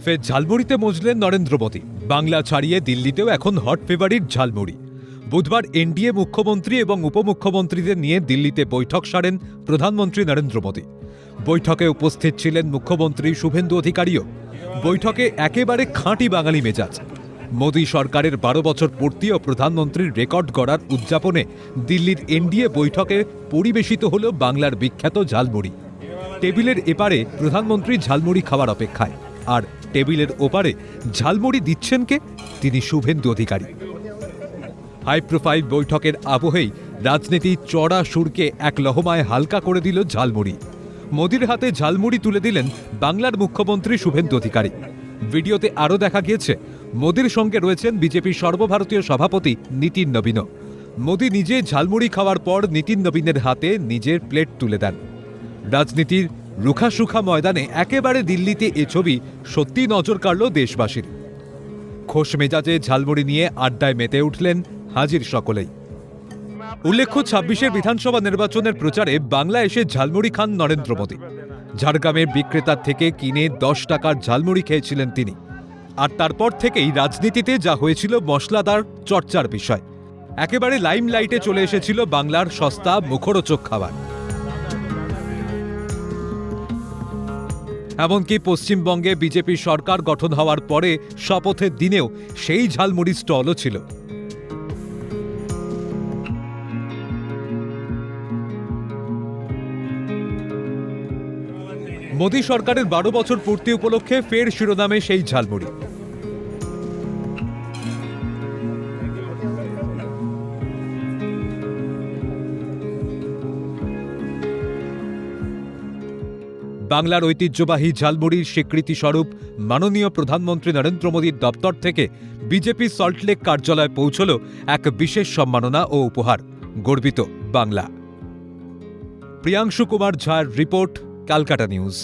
ফের ঝালমুড়িতে মজলেন নরেন্দ্র মোদী। বাংলা ছাড়িয়ে দিল্লিতেও এখন হট ফেভারিট ঝালমুড়ি। বুধবার এনডিএ মুখ্যমন্ত্রী এবং উপমুখ্যমন্ত্রীদের নিয়ে দিল্লিতে বৈঠক সারেন প্রধানমন্ত্রী নরেন্দ্র মোদী। বৈঠকে উপস্থিত ছিলেন মুখ্যমন্ত্রী শুভেন্দু অধিকারীও। বৈঠকে একেবারে খাঁটি বাঙালি মেজাজ। মোদী সরকারের 12 বছর পূর্তি ও প্রধানমন্ত্রীর রেকর্ড গড়ার উদযাপনে দিল্লির এনডিএ বৈঠকে পরিবেশিত হল বাংলার বিখ্যাত ঝালমুড়ি। টেবিলের এপারে প্রধানমন্ত্রী ঝালমুড়ি খাওয়ার অপেক্ষায়, আর টেবিলের ওপারে ঝালমুড়ি দিচ্ছেন কে? তিনি শুভেন্দু অধিকারী। হাই প্রোফাইল বৈঠকের আবহেই রাজনীতির চড়া সুরকে এক লহমায় হালকা করে দিল ঝালমুড়ি। মোদির হাতে ঝালমুড়ি তুলে দিলেন বাংলার মুখ্যমন্ত্রী শুভেন্দু অধিকারী। ভিডিওতে আরও দেখা গিয়েছে মোদির সঙ্গে রয়েছেন বিজেপির সর্বভারতীয় সভাপতি নীতিন নবীনও। মোদি নিজে ঝালমুড়ি খাওয়ার পর নীতিন নবীনের হাতে নিজের প্লেট তুলে দেন। রাজনীতির রুখাসুখা ময়দানে একেবারে দিল্লিতে এ ছবি সত্যি নজর কাড়ল দেশবাসীর। খোশ মেজাজে ঝালমুড়ি নিয়ে আড্ডায় মেতে উঠলেন হাজির সকলেই। উল্লেখ্য, 26-এর বিধানসভা নির্বাচনের প্রচারে বাংলা এসে ঝালমুড়ি খান নরেন্দ্র মোদী। ঝাড়গ্রামের বিক্রেতার থেকে কিনে 10 টাকার ঝালমুড়ি খেয়েছিলেন তিনি। আর তারপর থেকেই রাজনীতিতে যা হয়েছিল মশলাদার চর্চার বিষয়। একেবারে লাইমলাইটে চলে এসেছিল বাংলার সস্তা মুখরোচক খাবার। এমনকি পশ্চিমবঙ্গে বিজেপি সরকার গঠন হওয়ার পরে শপথের দিনেও সেই ঝালমুড়ি স্টলও ছিল। মোদী সরকারের 12 বছর পূর্তি উপলক্ষে ফের শিরোনামে সেই ঝালমুড়ি। বাংলার ঐতিহ্যবাহী ঝালমুড়ির স্বীকৃতি স্বরূপ মাননীয় প্রধানমন্ত্রী নরেন্দ্র মোদীর দপ্তর থেকে বিজেপি সল্টলেক কার্যালয়ে পৌঁছল এক বিশেষ সম্মাননা ও উপহার। গর্বিত বাংলা। প্রিয়াংশু কুমার ঝার রিপোর্ট, ক্যালকাটা নিউজ।